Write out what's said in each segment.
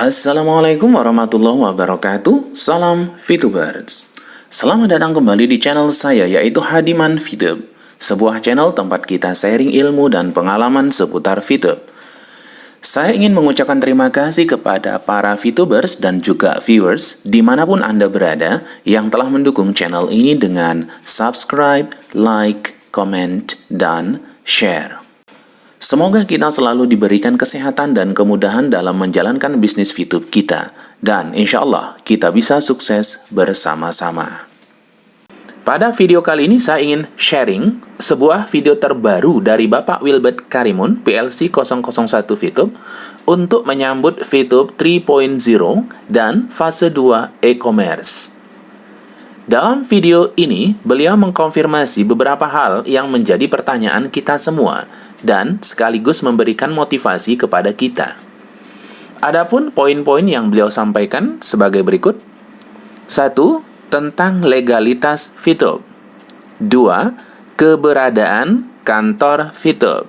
Assalamualaikum warahmatullahi wabarakatuh. Salam VTubers. Selamat datang kembali di channel saya, yaitu Hadiman VTube, sebuah channel tempat kita sharing ilmu dan pengalaman seputar VTube. Saya ingin mengucapkan terima kasih kepada para VTubers dan juga viewers dimanapun Anda berada yang telah mendukung channel ini dengan subscribe, like, comment, dan share. Semoga kita selalu diberikan kesehatan dan kemudahan dalam menjalankan bisnis VTube kita. Dan insya Allah kita bisa sukses bersama-sama. Pada video kali ini saya ingin sharing sebuah video terbaru dari Bapak Wilbert Karimun, PLC 001 VTube, untuk menyambut VTube 3.0 dan fase 2 e-commerce. Dalam video ini, beliau mengkonfirmasi beberapa hal yang menjadi pertanyaan kita semua, dan sekaligus memberikan motivasi kepada kita. Adapun poin-poin yang beliau sampaikan sebagai berikut. 1. Tentang legalitas VTube. 2. Keberadaan kantor VTube.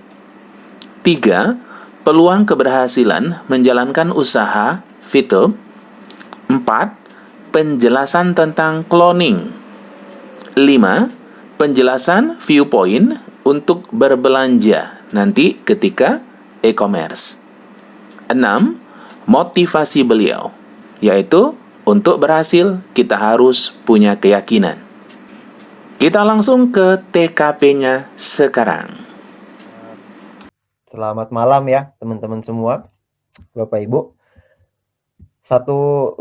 3. Peluang keberhasilan menjalankan usaha VTube. 4. Penjelasan tentang cloning. 5. Penjelasan viewpoint untuk berbelanja nanti ketika e-commerce. 6. Motivasi beliau, yaitu untuk berhasil kita harus punya keyakinan. Kita langsung ke TKP-nya sekarang. Selamat malam ya teman-teman semua, Bapak Ibu.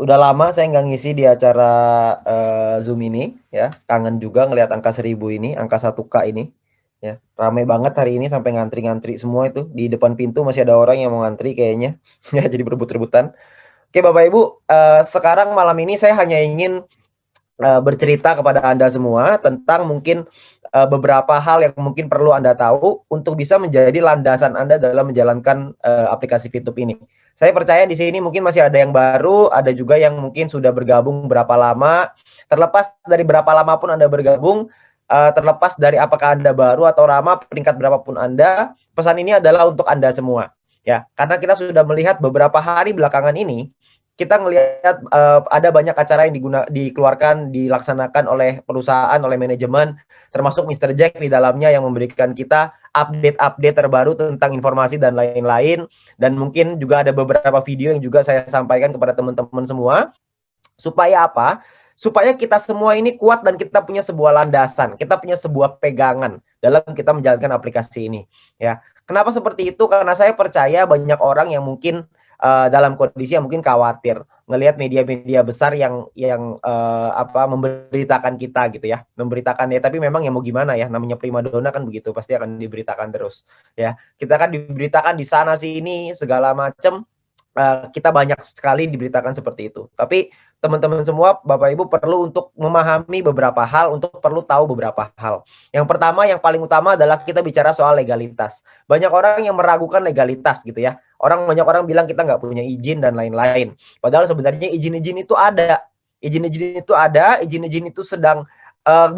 Udah lama saya nggak ngisi di acara Zoom ini ya. Kangen juga ngelihat angka 1000 ini, angka 1K ini. Ya, ramai banget hari ini sampai ngantri-ngantri semua itu. Di depan pintu masih ada orang yang mau ngantri kayaknya. Ya, jadi berebut-rebutan. Oke Bapak Ibu, sekarang malam ini saya hanya ingin bercerita kepada Anda semua tentang mungkin beberapa hal yang mungkin perlu Anda tahu untuk bisa menjadi landasan Anda dalam menjalankan aplikasi VTube ini. Saya percaya di sini mungkin masih ada yang baru, ada juga yang mungkin sudah bergabung berapa lama. Terlepas dari berapa lama pun Anda bergabung, terlepas dari apakah Anda baru atau lama, peringkat berapapun Anda, pesan ini adalah untuk Anda semua. Ya, karena kita sudah melihat beberapa hari belakangan ini, kita melihat ada banyak acara yang dikeluarkan, dilaksanakan oleh perusahaan, oleh manajemen, termasuk Mr. Jack di dalamnya yang memberikan kita update-update terbaru tentang informasi dan lain-lain. Dan mungkin juga ada beberapa video yang juga saya sampaikan kepada teman-teman semua. Supaya apa? Supaya kita semua ini kuat dan kita punya sebuah landasan, kita punya sebuah pegangan dalam kita menjalankan aplikasi ini. Ya, kenapa seperti itu? Karena saya percaya banyak orang yang mungkin dalam kondisi yang mungkin khawatir ngelihat media-media besar yang memberitakan kita gitu ya, memberitakan ya. Tapi memang ya mau gimana ya, namanya primadona kan begitu, pasti akan diberitakan terus. Ya, kita kan diberitakan di sana sini segala macam. Kita banyak sekali diberitakan seperti itu. Tapi teman-teman semua, Bapak Ibu perlu untuk memahami beberapa hal, untuk perlu tahu beberapa hal. Yang pertama, yang paling utama adalah kita bicara soal legalitas. Banyak orang yang meragukan legalitas gitu ya. Banyak orang bilang kita nggak punya izin dan lain-lain. Padahal sebenarnya izin-izin itu ada. Izin-izin itu ada, izin-izin itu sedang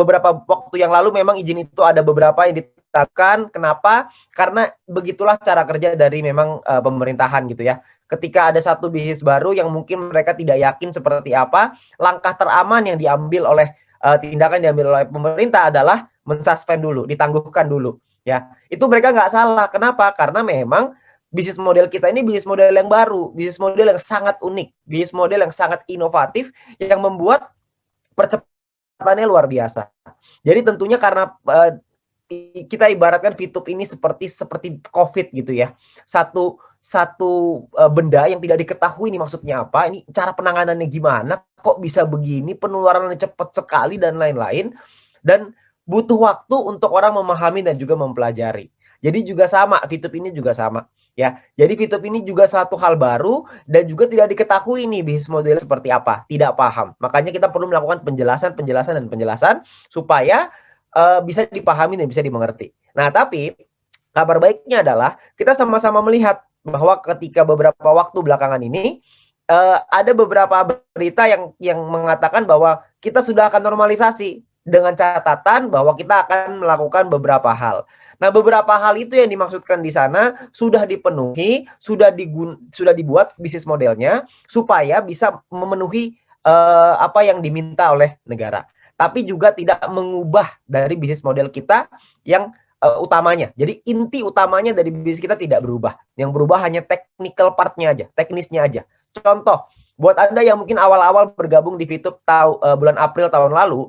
beberapa waktu yang lalu memang izin itu ada beberapa yang ditetapkan. Kenapa? Karena begitulah cara kerja dari memang pemerintahan gitu ya. Ketika ada satu bisnis baru yang mungkin mereka tidak yakin seperti apa, langkah teraman yang diambil oleh tindakan diambil oleh pemerintah adalah mensuspend dulu, ditangguhkan dulu. Ya, itu mereka nggak salah. Kenapa? Karena memang bisnis model kita ini bisnis model yang baru, bisnis model yang sangat unik, bisnis model yang sangat inovatif, yang membuat percepatannya luar biasa. Jadi tentunya karena kita ibaratkan VTube ini seperti COVID gitu ya. Satu benda yang tidak diketahui ini maksudnya apa, ini cara penanganannya gimana, kok bisa begini, penularannya cepat sekali dan lain-lain, dan butuh waktu untuk orang memahami dan juga mempelajari. Jadi juga sama, VTube ini juga sama ya. Jadi VTube ini juga satu hal baru dan juga tidak diketahui nih bisnis model seperti apa, tidak paham. Makanya kita perlu melakukan penjelasan supaya bisa dipahami dan bisa dimengerti. Nah, tapi kabar baiknya adalah kita sama-sama melihat bahwa ketika beberapa waktu belakangan ini ada beberapa berita yang mengatakan bahwa kita sudah akan normalisasi dengan catatan bahwa kita akan melakukan beberapa hal. Nah, beberapa hal itu yang dimaksudkan di sana sudah dipenuhi, sudah dibuat bisnis modelnya supaya bisa memenuhi apa yang diminta oleh negara. Tapi juga tidak mengubah dari bisnis model kita yang utamanya. Jadi inti utamanya dari bisnis kita tidak berubah. Yang berubah hanya technical part-nya aja, teknisnya aja. Contoh, buat Anda yang mungkin awal-awal bergabung di VTube bulan April tahun lalu,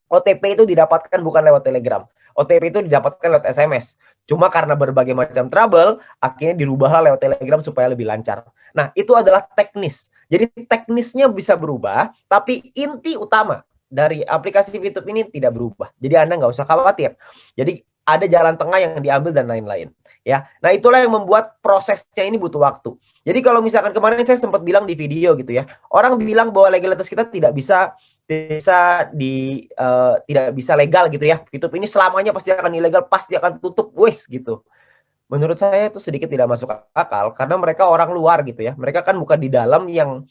OTP itu didapatkan bukan lewat Telegram. OTP itu didapatkan lewat SMS. Cuma karena berbagai macam trouble, akhirnya dirubahlah lewat Telegram supaya lebih lancar. Nah, itu adalah teknis. Jadi teknisnya bisa berubah, tapi inti utama dari aplikasi VTube ini tidak berubah. Jadi Anda nggak usah khawatir. Jadi ada jalan tengah yang diambil dan lain-lain. Ya, nah itulah yang membuat prosesnya ini butuh waktu. Jadi kalau misalkan kemarin saya sempat bilang di video gitu ya, orang bilang bahwa legalitas kita tidak bisa tidak bisa legal gitu ya. YouTube ini selamanya pasti akan ilegal, pasti akan tutup, wes gitu. Menurut saya itu sedikit tidak masuk akal karena mereka orang luar gitu ya. Mereka kan bukan di dalam yang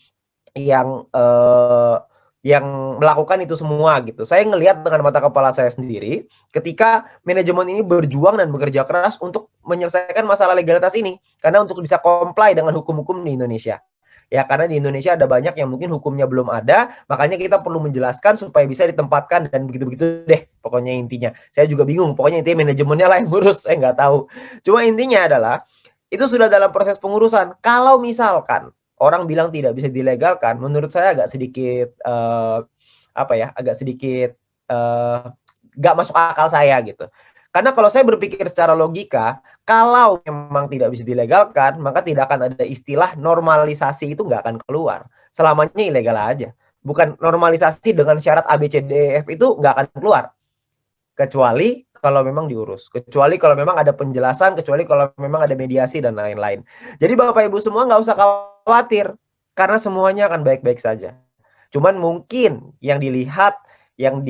melakukan itu semua gitu. Saya ngelihat dengan mata kepala saya sendiri ketika manajemen ini berjuang dan bekerja keras untuk menyelesaikan masalah legalitas ini karena untuk bisa comply dengan hukum-hukum di Indonesia. Ya, karena di Indonesia ada banyak yang mungkin hukumnya belum ada, makanya kita perlu menjelaskan supaya bisa ditempatkan dan begitu-begitu deh. Pokoknya intinya. Saya juga bingung, pokoknya intinya manajemennya lah yang ngurus, saya nggak tahu. Cuma intinya adalah itu sudah dalam proses pengurusan. Kalau misalkan orang bilang tidak bisa dilegalkan, menurut saya agak sedikit agak sedikit nggak masuk akal saya gitu. Karena kalau saya berpikir secara logika, kalau memang tidak bisa dilegalkan, maka tidak akan ada istilah normalisasi, itu nggak akan keluar. Selamanya ilegal aja. Bukan normalisasi dengan syarat A, B, C, D, E, F itu nggak akan keluar. Kecuali kalau memang diurus. Kecuali kalau memang ada penjelasan, kecuali kalau memang ada mediasi dan lain-lain. Jadi Bapak Ibu semua nggak usah khawatir. Karena semuanya akan baik-baik saja. Cuman mungkin yang dilihat, yang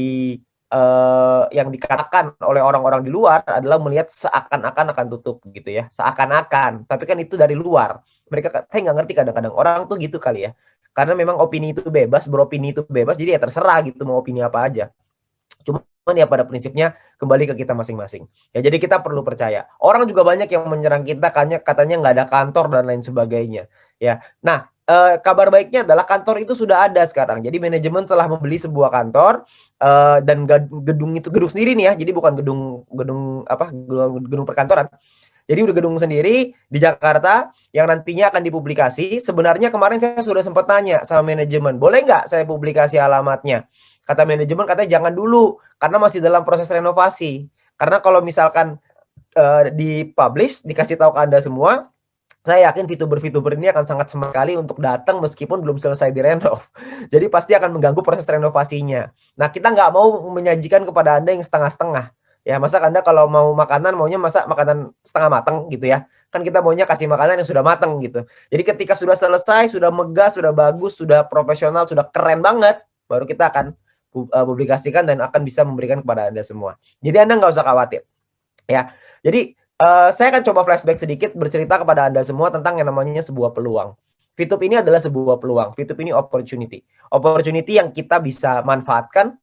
dikatakan oleh orang-orang di luar adalah melihat seakan-akan akan tutup gitu ya, seakan-akan, tapi kan itu dari luar. Saya nggak ngerti kadang-kadang orang tuh gitu kali ya, karena memang opini itu bebas, beropini itu bebas, jadi ya terserah gitu mau opini apa aja. Cuman ya pada prinsipnya kembali ke kita masing-masing. Ya jadi kita perlu percaya. Orang juga banyak yang menyerang kita katanya nggak ada kantor dan lain sebagainya. Ya, nah kabar baiknya adalah kantor itu sudah ada sekarang. Jadi manajemen telah membeli sebuah kantor dan gedung sendiri nih ya. Jadi bukan gedung perkantoran. Jadi udah gedung sendiri di Jakarta yang nantinya akan dipublikasi. Sebenarnya kemarin saya sudah sempat tanya sama manajemen, boleh nggak saya publikasi alamatnya? Kata manajemen katanya jangan dulu karena masih dalam proses renovasi. Karena kalau misalkan dipublish, dikasih tahu ke Anda semua, saya yakin VTuber ini akan sangat semangat sekali untuk datang meskipun belum selesai direnov. Jadi pasti akan mengganggu proses renovasinya. Nah, kita nggak mau menyajikan kepada Anda yang setengah-setengah. Ya, masa Anda kalau mau makanan, maunya masak makanan setengah matang gitu ya. Kan kita maunya kasih makanan yang sudah matang gitu. Jadi ketika sudah selesai, sudah megah, sudah bagus, sudah profesional, sudah keren banget, baru kita akan publikasikan dan akan bisa memberikan kepada Anda semua. Jadi Anda nggak usah khawatir. Ya, jadi saya akan coba flashback sedikit bercerita kepada Anda semua tentang yang namanya sebuah peluang. VTube ini adalah sebuah peluang. VTube ini opportunity. Opportunity yang kita bisa manfaatkan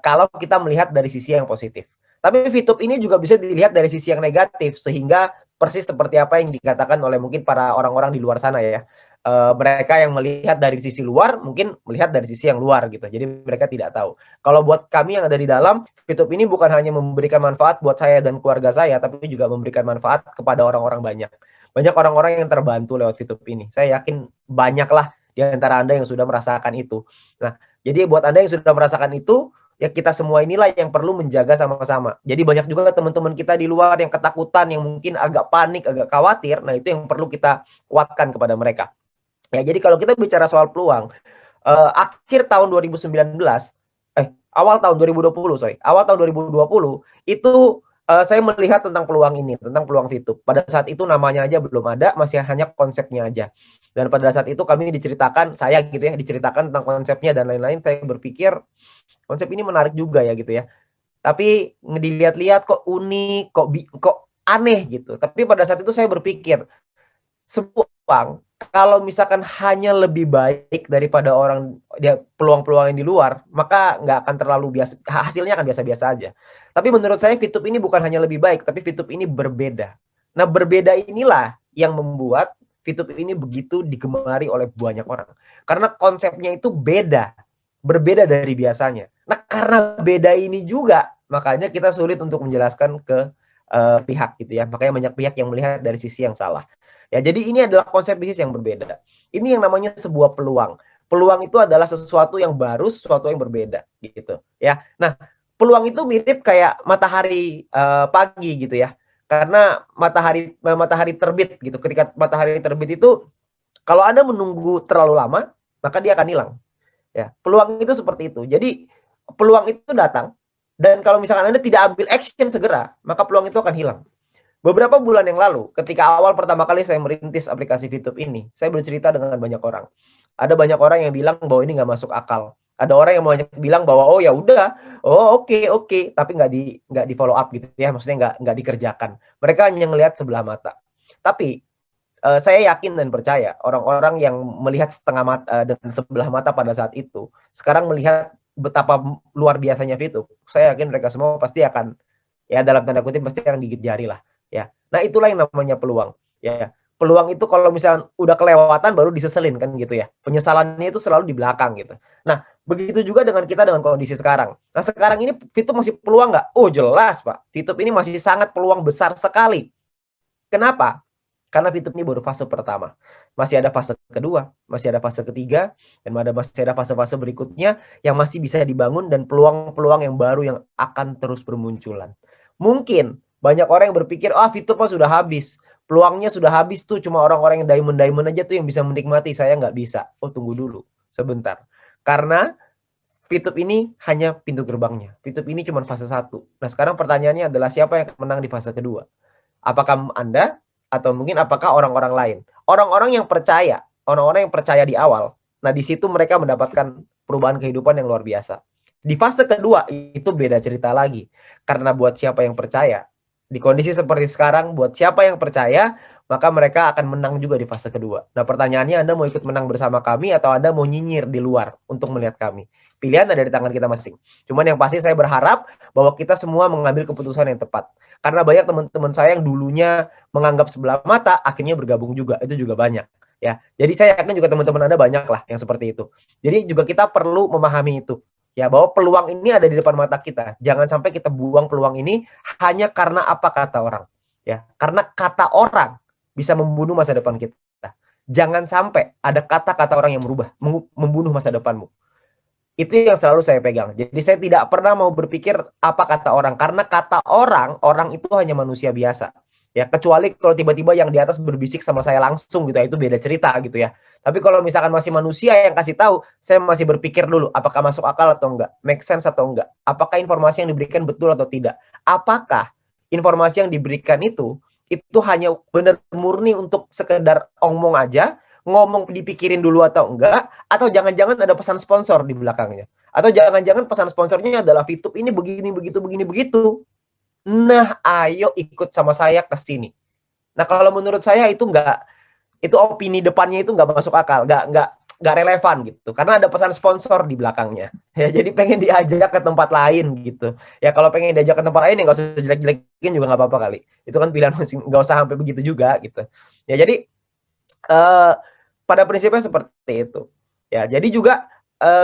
kalau kita melihat dari sisi yang positif. Tapi VTube ini juga bisa dilihat dari sisi yang negatif sehingga persis seperti apa yang dikatakan oleh mungkin para orang-orang di luar sana ya. Mereka yang melihat dari sisi luar mungkin melihat dari sisi yang luar gitu. Jadi mereka tidak tahu. Kalau buat kami yang ada di dalam, VTube ini bukan hanya memberikan manfaat buat saya dan keluarga saya, tapi juga memberikan manfaat kepada orang-orang banyak. Banyak orang-orang yang terbantu lewat VTube ini. Saya yakin banyaklah di antara Anda yang sudah merasakan itu. Nah, jadi buat Anda yang sudah merasakan itu, ya kita semua inilah yang perlu menjaga sama-sama. Jadi banyak juga teman-teman kita di luar yang ketakutan, yang mungkin agak panik, agak khawatir. Nah, itu yang perlu kita kuatkan kepada mereka. Ya, jadi kalau kita bicara soal peluang, akhir tahun 2019, awal tahun 2020, awal tahun 2020, itu saya melihat tentang peluang ini, tentang peluang VTube. Pada saat itu namanya aja belum ada, masih hanya konsepnya aja. Dan pada saat itu kami diceritakan, saya gitu ya, diceritakan tentang konsepnya dan lain-lain, saya berpikir konsep ini menarik juga ya gitu ya. Tapi dilihat-lihat kok unik, kok aneh gitu. Tapi pada saat itu saya berpikir, sebuah peluang kalau misalkan hanya lebih baik daripada orang dia peluang-peluang yang di luar, maka nggak akan terlalu biasa, hasilnya akan biasa-biasa aja. Tapi menurut saya VTube ini bukan hanya lebih baik, tapi VTube ini berbeda. Nah, berbeda inilah yang membuat VTube ini begitu digemari oleh banyak orang. Karena konsepnya itu beda, berbeda dari biasanya. Nah, karena beda ini juga, makanya kita sulit untuk menjelaskan ke pihak gitu ya. Makanya banyak pihak yang melihat dari sisi yang salah. Ya, jadi ini adalah konsep bisnis yang berbeda. Ini yang namanya sebuah peluang. Peluang itu adalah sesuatu yang baru, sesuatu yang berbeda gitu ya. Nah, peluang itu mirip kayak matahari pagi gitu ya. Karena matahari terbit gitu. Ketika matahari terbit itu kalau Anda menunggu terlalu lama, maka dia akan hilang. Ya, peluang itu seperti itu. Jadi peluang itu datang dan kalau misalkan Anda tidak ambil action segera, maka peluang itu akan hilang. Beberapa bulan yang lalu, ketika awal pertama kali saya merintis aplikasi VTube ini, saya bercerita dengan banyak orang. Ada banyak orang yang bilang bahwa ini nggak masuk akal. Ada orang yang banyak bilang bahwa oh ya udah, oh oke, tapi nggak di follow up gitu ya, maksudnya nggak dikerjakan. Mereka hanya ngelihat sebelah mata. Tapi saya yakin dan percaya orang-orang yang melihat setengah mata dan sebelah mata pada saat itu, sekarang melihat betapa luar biasanya VTube. Saya yakin mereka semua pasti akan ya dalam tanda kutip pasti akan gigit jari lah. Ya, nah itulah yang namanya peluang. Ya, peluang itu kalau misalnya udah kelewatan baru diseselin kan gitu ya. Penyesalannya itu selalu di belakang gitu. Nah, begitu juga dengan kita dengan kondisi sekarang. Nah, sekarang ini VTube masih peluang nggak? Oh jelas Pak, VTube ini masih sangat peluang besar sekali. Kenapa? Karena VTube ini baru fase pertama. Masih ada fase kedua, masih ada fase ketiga, dan masih ada fase-fase berikutnya yang masih bisa dibangun dan peluang-peluang yang baru yang akan terus bermunculan. Mungkin banyak orang yang berpikir, VTube mah sudah habis. Peluangnya sudah habis tuh, cuma orang-orang yang diamond-diamond aja tuh yang bisa menikmati, saya nggak bisa. Oh, tunggu dulu, sebentar. Karena VTube ini hanya pintu gerbangnya. VTube ini cuma fase 1. Nah, sekarang pertanyaannya adalah siapa yang menang di fase kedua? Apakah Anda atau mungkin apakah orang-orang lain? Orang-orang yang percaya di awal. Nah, di situ mereka mendapatkan perubahan kehidupan yang luar biasa. Di fase kedua itu beda cerita lagi. Karena buat siapa yang percaya, di kondisi seperti sekarang, buat siapa yang percaya, maka mereka akan menang juga di fase kedua. Nah, pertanyaannya Anda mau ikut menang bersama kami atau Anda mau nyinyir di luar untuk melihat kami? Pilihan ada di tangan kita masing. Cuman yang pasti saya berharap bahwa kita semua mengambil keputusan yang tepat. Karena banyak teman-teman saya yang dulunya menganggap sebelah mata, akhirnya bergabung juga. Itu juga banyak. Ya, jadi saya yakin juga teman-teman Anda banyak lah yang seperti itu. Jadi juga kita perlu memahami itu. Ya, bahwa peluang ini ada di depan mata kita. Jangan sampai kita buang peluang ini hanya karena apa kata orang. Ya, karena kata orang bisa membunuh masa depan kita. Jangan sampai ada kata-kata orang yang membunuh masa depanmu. Itu yang selalu saya pegang. Jadi saya tidak pernah mau berpikir apa kata orang. Karena kata orang itu hanya manusia biasa. Ya, kecuali kalau tiba-tiba yang di atas berbisik sama saya langsung gitu ya, itu beda cerita gitu ya. Tapi kalau misalkan masih manusia yang kasih tahu, saya masih berpikir dulu apakah masuk akal atau enggak, make sense atau enggak, apakah informasi yang diberikan betul atau tidak, apakah informasi yang diberikan itu hanya benar murni untuk sekedar omong aja, ngomong dipikirin dulu atau enggak, atau jangan-jangan ada pesan sponsor di belakangnya, atau jangan-jangan pesan sponsornya adalah VTube ini begini begitu. Nah, ayo ikut sama saya ke sini. Nah, kalau menurut saya itu opini depannya itu nggak masuk akal, nggak relevan gitu. Karena ada pesan sponsor di belakangnya. Ya, jadi pengen diajak ke tempat lain gitu. Ya, kalau pengen diajak ke tempat lain ya nggak usah jelek-jelekin juga nggak apa-apa kali. Itu kan pilihan masing, nggak usah sampai begitu juga gitu. Ya, jadi pada prinsipnya seperti itu. Ya, jadi juga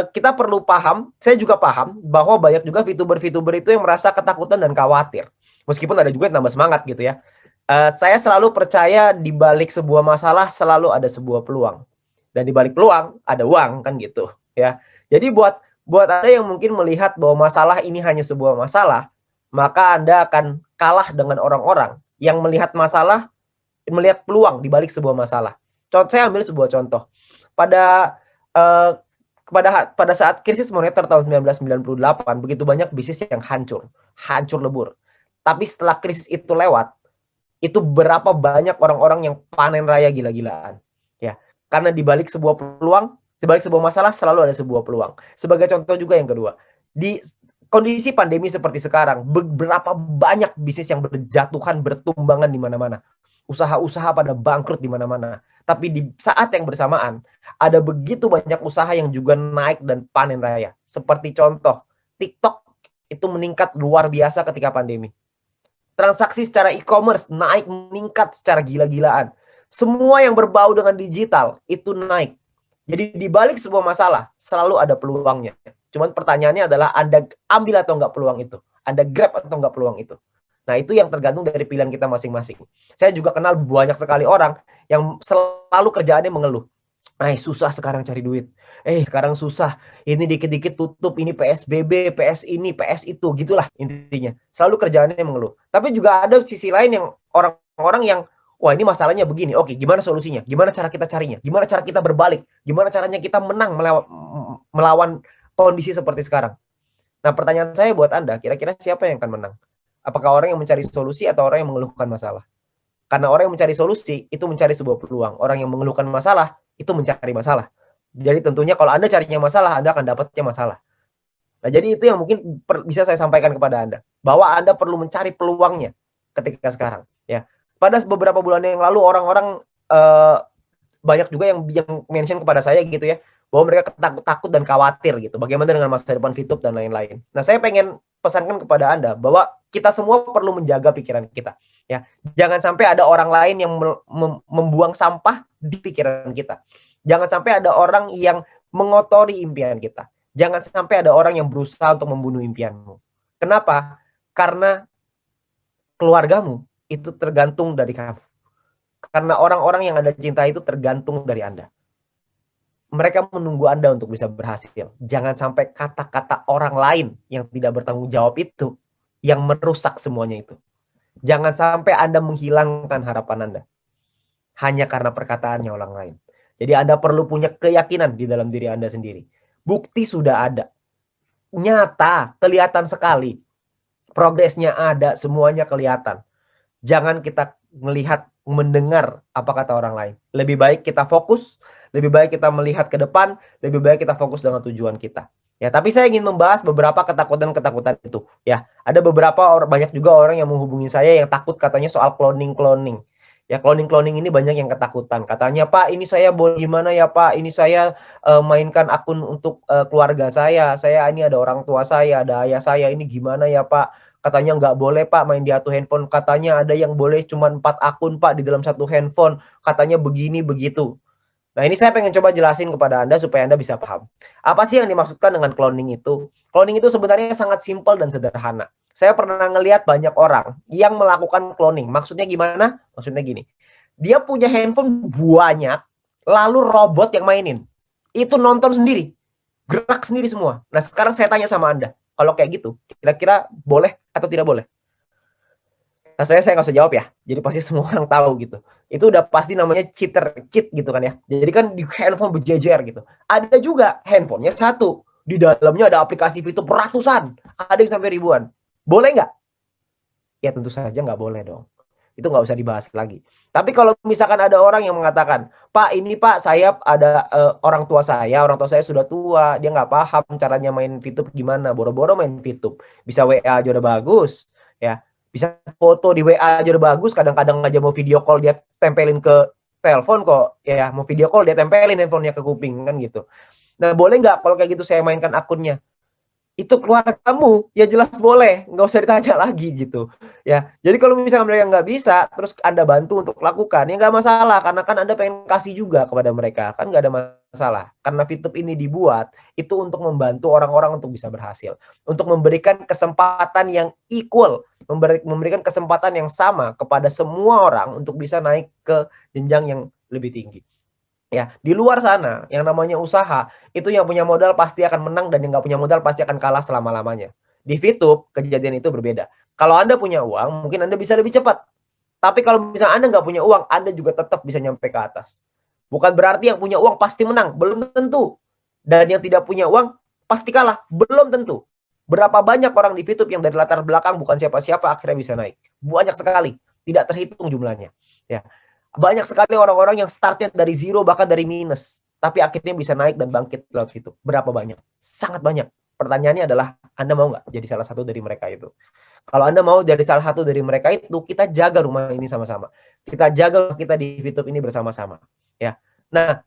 kita perlu paham, saya juga paham bahwa banyak juga VTuber-VTuber itu yang merasa ketakutan dan khawatir. Meskipun ada juga yang tambah semangat gitu ya. Saya selalu percaya di balik sebuah masalah selalu ada sebuah peluang. Dan di balik peluang ada uang kan gitu ya. Jadi buat Anda yang mungkin melihat bahwa masalah ini hanya sebuah masalah, maka Anda akan kalah dengan orang-orang yang melihat peluang di balik sebuah masalah. Saya ambil sebuah contoh. Pada saat krisis moneter tahun 1998, begitu banyak bisnis yang hancur lebur. Tapi setelah krisis itu lewat, itu berapa banyak orang-orang yang panen raya gila-gilaan. Ya, karena di balik sebuah peluang, di balik sebuah masalah selalu ada sebuah peluang. Sebagai contoh juga yang kedua, di kondisi pandemi seperti sekarang, berapa banyak bisnis yang berjatuhan, bertumbangan di mana-mana. Usaha-usaha pada bangkrut di mana-mana. Tapi di saat yang bersamaan, ada begitu banyak usaha yang juga naik dan panen raya. Seperti contoh, TikTok itu meningkat luar biasa ketika pandemi. Transaksi secara e-commerce naik meningkat secara gila-gilaan. Semua yang berbau dengan digital itu naik. Jadi di balik sebuah masalah selalu ada peluangnya. Cuman pertanyaannya adalah Anda ambil atau enggak peluang itu? Anda grab atau enggak peluang itu? Nah, itu yang tergantung dari pilihan kita masing-masing. Saya juga kenal banyak sekali orang yang selalu kerjaannya mengeluh. Susah sekarang cari duit. Sekarang susah. Ini dikit-dikit tutup, ini PSBB, PS ini, PS itu, gitulah intinya. Selalu kerjaannya mengeluh. Tapi juga ada sisi lain yang orang-orang yang, wah ini masalahnya begini. Oke, gimana solusinya? Gimana cara kita carinya? Gimana cara kita berbalik? Gimana caranya kita menang melawan kondisi seperti sekarang? Nah, pertanyaan saya buat Anda, kira-kira siapa yang akan menang? Apakah orang yang mencari solusi atau orang yang mengeluhkan masalah? Karena orang yang mencari solusi itu mencari sebuah peluang. Orang yang mengeluhkan masalah itu mencari masalah. Jadi tentunya kalau Anda carinya masalah, Anda akan dapatnya masalah. Nah, jadi itu yang mungkin bisa saya sampaikan kepada Anda. Bahwa Anda perlu mencari peluangnya ketika sekarang. Ya, pada beberapa bulan yang lalu orang-orang banyak juga yang mention kepada saya gitu ya, bahwa mereka takut dan khawatir gitu. Bagaimana dengan masa depan VTube dan lain-lain. Nah, saya pengen pesankan kepada Anda bahwa kita semua perlu menjaga pikiran kita. Ya, jangan sampai ada orang lain yang membuang sampah di pikiran kita. Jangan sampai ada orang yang mengotori impian kita. Jangan sampai ada orang yang berusaha untuk membunuh impianmu. Kenapa? Karena keluargamu itu tergantung dari kamu. Karena orang-orang yang Anda cintai itu tergantung dari Anda. Mereka menunggu Anda untuk bisa berhasil. Jangan sampai kata-kata orang lain yang tidak bertanggung jawab itu yang merusak semuanya itu. Jangan sampai Anda menghilangkan harapan Anda hanya karena perkataannya orang lain. Jadi Anda perlu punya keyakinan di dalam diri Anda sendiri. Bukti sudah ada. Nyata, kelihatan sekali. Progresnya ada, semuanya kelihatan. Jangan kita melihat, mendengar apa kata orang lain. Lebih baik kita fokus, lebih baik kita melihat ke depan, lebih baik kita fokus dengan tujuan kita. Ya, tapi saya ingin membahas beberapa ketakutan-ketakutan itu. Ya, ada banyak juga orang yang menghubungi saya yang takut katanya soal cloning. Ya, cloning ini banyak yang ketakutan. Katanya, Pak, ini saya boleh gimana ya, Pak? Ini saya mainkan akun untuk keluarga saya. Saya ini ada orang tua saya, ada ayah saya. Ini gimana ya, Pak? Katanya nggak boleh, Pak, main di satu handphone. Katanya ada yang boleh cuma 4 akun, Pak, di dalam satu handphone. Katanya begini, begitu. Nah, ini saya pengen coba jelasin kepada Anda supaya Anda bisa paham. Apa sih yang dimaksudkan dengan cloning itu? Cloning itu sebenarnya sangat simpel dan sederhana. Saya pernah ngelihat banyak orang yang melakukan cloning. Maksudnya gimana? Maksudnya gini. Dia punya handphone banyak, lalu robot yang mainin. Itu nonton sendiri. Gerak sendiri semua. Nah, sekarang saya tanya sama Anda. Kalau kayak gitu, kira-kira boleh atau tidak boleh? Nah, saya nggak usah jawab ya. Jadi pasti semua orang tahu gitu. Itu udah pasti namanya cheat gitu kan ya. Jadi kan di handphone berjejer gitu. Ada juga handphonenya satu. Di dalamnya ada aplikasi fitur ratusan. Ada yang sampai ribuan. Boleh nggak? Ya tentu saja nggak boleh dong. Itu nggak usah dibahas lagi. Tapi kalau misalkan ada orang yang mengatakan, Pak, ini Pak, saya ada orang tua saya sudah tua, dia nggak paham caranya main VTube gimana, boro-boro main VTube. Bisa WA aja udah bagus, ya. Bisa foto di WA aja udah bagus, kadang-kadang aja mau video call dia tempelin ke telepon kok, ya. Mau video call dia tempelin handphonenya ke kuping, kan gitu. Nah, boleh nggak kalau kayak gitu saya mainkan akunnya? Itu keluarga kamu, ya jelas boleh, nggak usah ditanya lagi gitu ya. Jadi kalau misalnya mereka nggak bisa, terus Anda bantu untuk lakukan, ya nggak masalah, karena kan Anda pengen kasih juga kepada mereka, kan nggak ada masalah. Karena VTube ini dibuat itu untuk membantu orang-orang untuk bisa berhasil, untuk memberikan kesempatan yang equal, memberikan kesempatan yang sama kepada semua orang untuk bisa naik ke jenjang yang lebih tinggi. Ya, di luar sana yang namanya usaha, itu yang punya modal pasti akan menang dan yang nggak punya modal pasti akan kalah selama-lamanya. Di VTube, kejadian itu berbeda. Kalau Anda punya uang, mungkin Anda bisa lebih cepat. Tapi kalau misalnya Anda nggak punya uang, Anda juga tetap bisa nyampe ke atas. Bukan berarti yang punya uang pasti menang, belum tentu. Dan yang tidak punya uang pasti kalah, belum tentu. Berapa banyak orang di VTube yang dari latar belakang bukan siapa-siapa akhirnya bisa naik? Banyak sekali, tidak terhitung jumlahnya. Ya. Banyak sekali orang-orang yang startnya dari zero bahkan dari minus, tapi akhirnya bisa naik dan bangkit lewat itu. Berapa banyak? Sangat banyak. Pertanyaannya adalah, Anda mau nggak jadi salah satu dari mereka itu? Kalau Anda mau jadi salah satu dari mereka itu, kita jaga rumah ini sama-sama. Kita jaga kita di VTube ini bersama-sama. ya. Nah,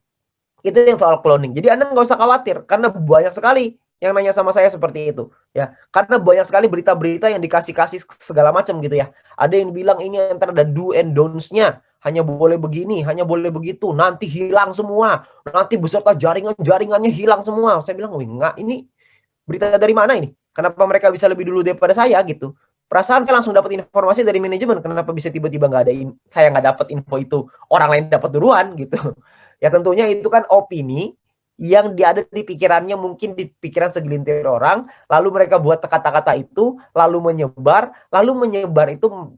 itu yang soal cloning. Jadi Anda nggak usah khawatir karena banyak sekali yang nanya sama saya seperti itu, ya. Karena banyak sekali berita-berita yang dikasih-kasih segala macam gitu ya. Ada yang bilang ini antara ada do and don'ts-nya, hanya boleh begini, hanya boleh begitu, nanti hilang semua, nanti beserta jaringannya hilang semua. Saya bilang, "Wih, enggak, ini berita dari mana ini? Kenapa mereka bisa lebih dulu daripada saya?" gitu. Perasaan saya langsung dapat informasi dari manajemen, kenapa bisa tiba-tiba nggak ada saya nggak dapat info itu, orang lain dapat duluan gitu. Ya tentunya itu kan opini yang ada di pikirannya, mungkin di pikiran segelintir orang, lalu mereka buat kata-kata itu, lalu menyebar itu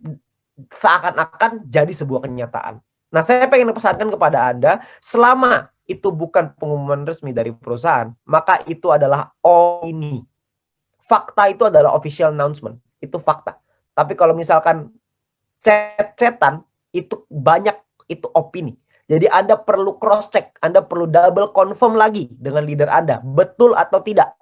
seakan-akan jadi sebuah kenyataan. Nah, saya pengen pesankan kepada Anda, selama itu bukan pengumuman resmi dari perusahaan, maka itu adalah opini. Fakta itu adalah official announcement, itu fakta. Tapi kalau misalkan chat-chatan, itu banyak, itu opini. Jadi Anda perlu cross check, Anda perlu double confirm lagi dengan leader Anda, betul atau tidak.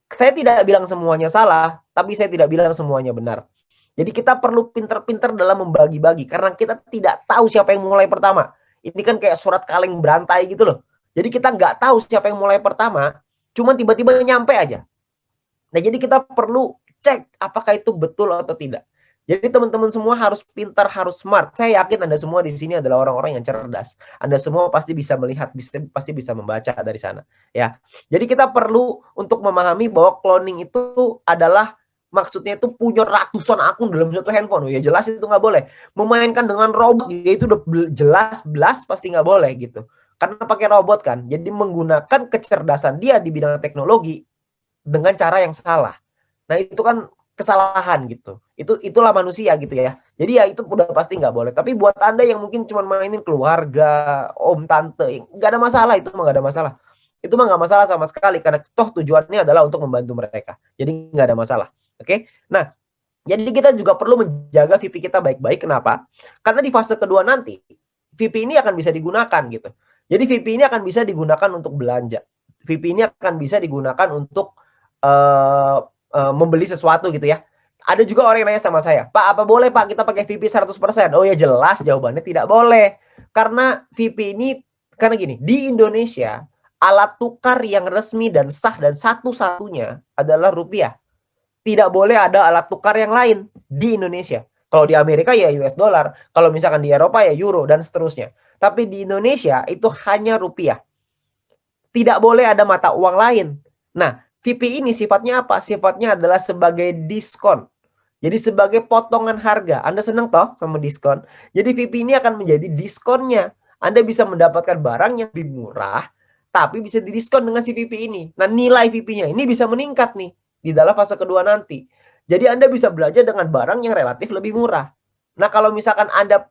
Saya tidak bilang semuanya salah, tapi saya tidak bilang semuanya benar. Jadi kita perlu pinter-pinter dalam membagi-bagi, karena kita tidak tahu siapa yang mulai pertama. Ini kan kayak surat kaleng berantai gitu loh. Jadi kita nggak tahu siapa yang mulai pertama, cuma tiba-tiba nyampe aja. Nah, jadi kita perlu cek apakah itu betul atau tidak. Jadi teman-teman semua harus pintar, harus smart. Saya yakin Anda semua di sini adalah orang-orang yang cerdas. Anda semua pasti bisa melihat, pasti bisa membaca dari sana, ya. Jadi kita perlu untuk memahami bahwa cloning itu adalah maksudnya itu punya ratusan akun dalam satu handphone. Oh ya jelas itu nggak boleh. Memainkan dengan robot, ya itu udah jelas pasti nggak boleh gitu. Karena pakai robot kan, jadi menggunakan kecerdasan dia di bidang teknologi dengan cara yang salah. Nah, itu kan kesalahan gitu. Itulah manusia gitu ya. Jadi ya itu udah pasti nggak boleh. Tapi buat Anda yang mungkin cuma mainin keluarga, om, tante, nggak ada masalah, itu mah nggak ada masalah. Itu mah nggak masalah sama sekali, karena toh tujuannya adalah untuk membantu mereka. Jadi nggak ada masalah. Oke? Nah, jadi kita juga perlu menjaga VP kita baik-baik. Kenapa? Karena di fase kedua nanti, VP ini akan bisa digunakan gitu. Jadi VP ini akan bisa digunakan untuk belanja. VP ini akan bisa digunakan untuk membeli sesuatu gitu ya. Ada juga orang yang nanya sama saya, "Pak, apa boleh Pak kita pakai VP 100%?" Oh ya jelas jawabannya tidak boleh. Karena VP ini, karena gini, di Indonesia alat tukar yang resmi dan sah dan satu-satunya adalah rupiah. Tidak boleh ada alat tukar yang lain di Indonesia. Kalau di Amerika ya US dollar, kalau misalkan di Eropa ya euro dan seterusnya. Tapi di Indonesia itu hanya rupiah. Tidak boleh ada mata uang lain. Nah, VP ini sifatnya apa? Sifatnya adalah sebagai diskon. Jadi sebagai potongan harga. Anda senang toh sama diskon? Jadi VP ini akan menjadi diskonnya. Anda bisa mendapatkan barang yang lebih murah, tapi bisa didiskon dengan si VP ini. Nah, nilai VP-nya ini bisa meningkat nih di dalam fase kedua nanti. Jadi Anda bisa belanja dengan barang yang relatif lebih murah. Nah, kalau misalkan Anda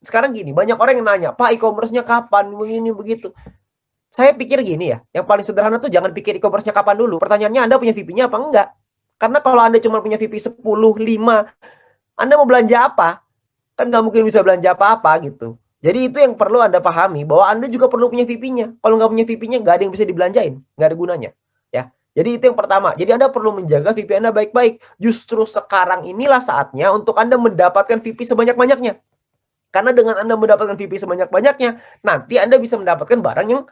sekarang gini, banyak orang yang nanya, "Pak, e-commerce-nya kapan?" Begini begitu. Saya pikir gini ya, yang paling sederhana tuh jangan pikir e-commerce-nya kapan dulu. Pertanyaannya Anda punya VP-nya apa enggak? Karena kalau Anda cuma punya VP 10, 5, Anda mau belanja apa? Kan nggak mungkin bisa belanja apa-apa gitu. Jadi itu yang perlu Anda pahami, bahwa Anda juga perlu punya VP-nya. Kalau nggak punya VP-nya, nggak ada yang bisa dibelanjain. Nggak ada gunanya. Ya. Jadi itu yang pertama. Jadi Anda perlu menjaga VP Anda baik-baik. Justru sekarang inilah saatnya untuk Anda mendapatkan VP sebanyak-banyaknya. Karena dengan Anda mendapatkan VP sebanyak-banyaknya, nanti Anda bisa mendapatkan barang yang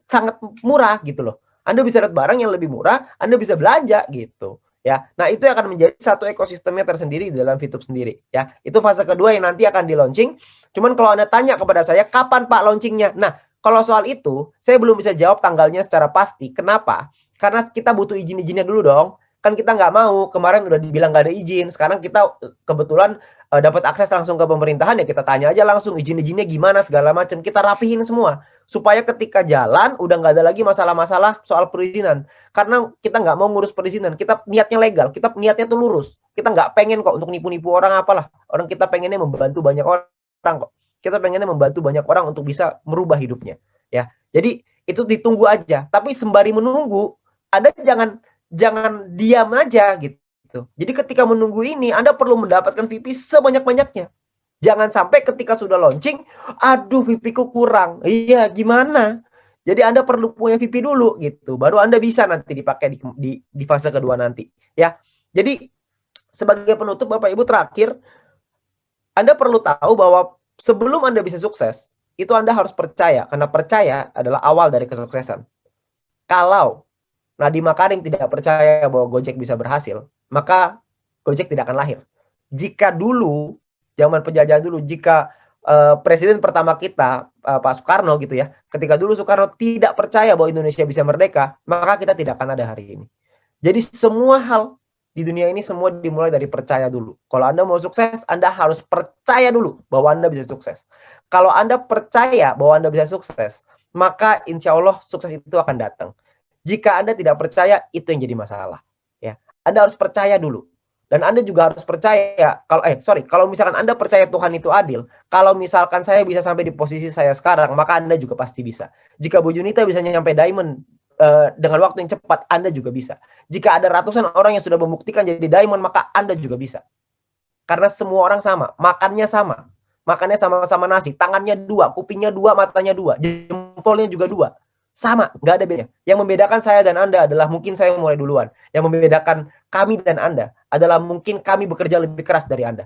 sangat murah gitu loh. Anda bisa dapat barang yang lebih murah, Anda bisa belanja gitu ya. Nah, itu akan menjadi satu ekosistemnya tersendiri di dalam VTube sendiri ya. Itu fase kedua yang nanti akan di-launching. Cuman kalau Anda tanya kepada saya, kapan Pak launchingnya? Nah, kalau soal itu, saya belum bisa jawab tanggalnya secara pasti. Kenapa? Karena kita butuh izin-izinnya dulu dong. Kan kita nggak mau, kemarin udah dibilang nggak ada izin. Sekarang kita kebetulan dapat akses langsung ke pemerintahan, ya kita tanya aja langsung izin-izinnya gimana, segala macam. Kita rapihin semua. Supaya ketika jalan, udah nggak ada lagi masalah-masalah soal perizinan. Karena kita nggak mau ngurus perizinan. Kita niatnya legal, kita niatnya tuh lurus. Kita nggak pengen kok untuk nipu-nipu orang apalah. Orang kita pengennya membantu banyak orang kok. Kita pengennya membantu banyak orang untuk bisa merubah hidupnya. Ya, jadi itu ditunggu aja. Tapi sembari menunggu, Anda jangan diam aja gitu. Jadi ketika menunggu ini, Anda perlu mendapatkan VP sebanyak-banyaknya. Jangan sampai ketika sudah launching, aduh VP-ku kurang. Iya, gimana? Jadi Anda perlu punya VP dulu gitu. Baru Anda bisa nanti dipakai di fase kedua nanti. Ya. Jadi sebagai penutup Bapak Ibu terakhir, Anda perlu tahu bahwa sebelum Anda bisa sukses, itu Anda harus percaya, karena percaya adalah awal dari kesuksesan. Kalau Nadiem Makarim tidak percaya bahwa Gojek bisa berhasil, maka Gojek tidak akan lahir. Jika dulu, zaman penjajahan dulu, jika presiden pertama kita, Pak Soekarno gitu ya, ketika dulu Soekarno tidak percaya bahwa Indonesia bisa merdeka, maka kita tidak akan ada hari ini. Jadi semua hal di dunia ini semua dimulai dari percaya dulu. Kalau Anda mau sukses, Anda harus percaya dulu bahwa Anda bisa sukses. Kalau Anda percaya bahwa Anda bisa sukses, maka insya Allah sukses itu akan datang. Jika Anda tidak percaya, itu yang jadi masalah. Ya, Anda harus percaya dulu. Dan Anda juga harus percaya, kalau misalkan Anda percaya Tuhan itu adil, kalau misalkan saya bisa sampai di posisi saya sekarang, maka Anda juga pasti bisa. Jika Bu Junita bisa nyampe diamond dengan waktu yang cepat, Anda juga bisa. Jika ada ratusan orang yang sudah membuktikan jadi diamond, maka Anda juga bisa. Karena semua orang sama, makannya sama-sama nasi, tangannya dua, kupingnya dua, matanya dua, jempolnya juga dua. Sama, nggak ada bedanya. Yang membedakan saya dan Anda adalah mungkin saya mulai duluan. Yang membedakan kami dan Anda adalah mungkin kami bekerja lebih keras dari Anda.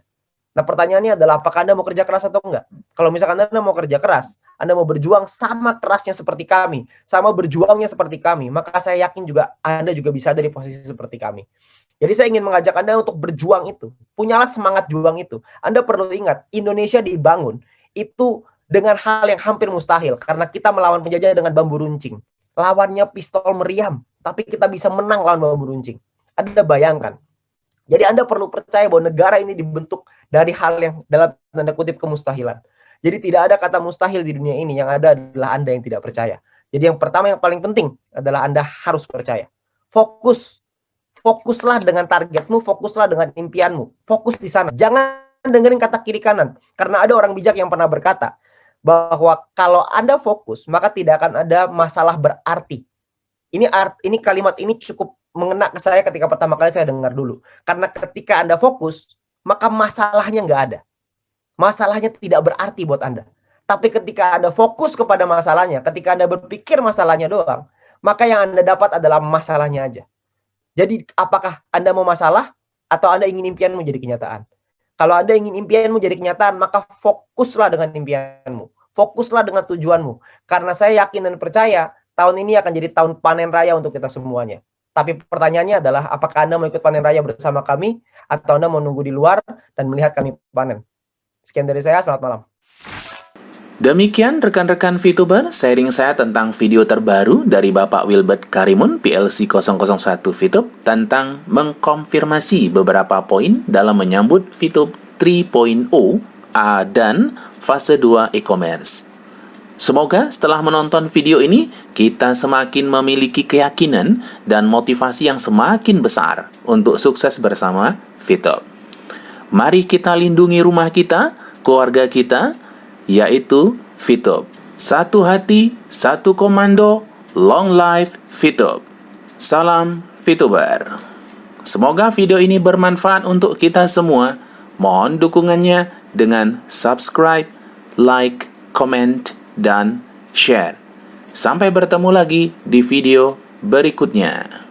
Nah, pertanyaannya adalah apakah Anda mau kerja keras atau enggak? Kalau misalkan Anda mau kerja keras, Anda mau berjuang sama kerasnya seperti kami, sama berjuangnya seperti kami, maka saya yakin juga Anda juga bisa dari posisi seperti kami. Jadi saya ingin mengajak Anda untuk berjuang itu. Punyalah semangat juang itu. Anda perlu ingat, Indonesia dibangun itu dengan hal yang hampir mustahil, karena kita melawan penjajah dengan bambu runcing. Lawannya pistol meriam, tapi kita bisa menang lawan bambu runcing. Anda bayangkan. Jadi Anda perlu percaya bahwa negara ini dibentuk dari hal yang dalam tanda kutip kemustahilan. Jadi tidak ada kata mustahil di dunia ini, yang ada adalah Anda yang tidak percaya. Jadi yang pertama yang paling penting adalah Anda harus percaya. Fokuslah dengan targetmu, fokuslah dengan impianmu. Fokus di sana. Jangan dengerin kata kiri kanan, karena ada orang bijak yang pernah berkata bahwa kalau Anda fokus, maka tidak akan ada masalah berarti. Ini kalimat ini cukup mengena ke saya ketika pertama kali saya dengar dulu. Karena ketika Anda fokus, maka masalahnya nggak ada. Masalahnya tidak berarti buat Anda. Tapi ketika Anda fokus kepada masalahnya, ketika Anda berpikir masalahnya doang, maka yang Anda dapat adalah masalahnya aja. Jadi apakah Anda mau masalah atau Anda ingin impianmu jadi kenyataan? Kalau Anda ingin impianmu jadi kenyataan, maka fokuslah dengan impianmu. Fokuslah dengan tujuanmu. Karena saya yakin dan percaya, tahun ini akan jadi tahun panen raya untuk kita semuanya. Tapi pertanyaannya adalah, apakah Anda mau ikut panen raya bersama kami, atau Anda mau nunggu di luar dan melihat kami panen? Sekian dari saya, selamat malam. Demikian rekan-rekan VTuber, sharing saya tentang video terbaru dari Bapak Wilbert Karimun, PLC 001 VTube, tentang mengkonfirmasi beberapa poin dalam menyambut VTube 3.0 dan fase 2 e-commerce. Semoga setelah menonton video ini, kita semakin memiliki keyakinan dan motivasi yang semakin besar untuk sukses bersama VTube. Mari kita lindungi rumah kita, keluarga kita, yaitu VTube. Satu hati, satu komando, long life VTube. Salam VTuber. Semoga video ini bermanfaat untuk kita semua. Mohon dukungannya dengan subscribe, like, comment, dan share. Sampai bertemu lagi di video berikutnya.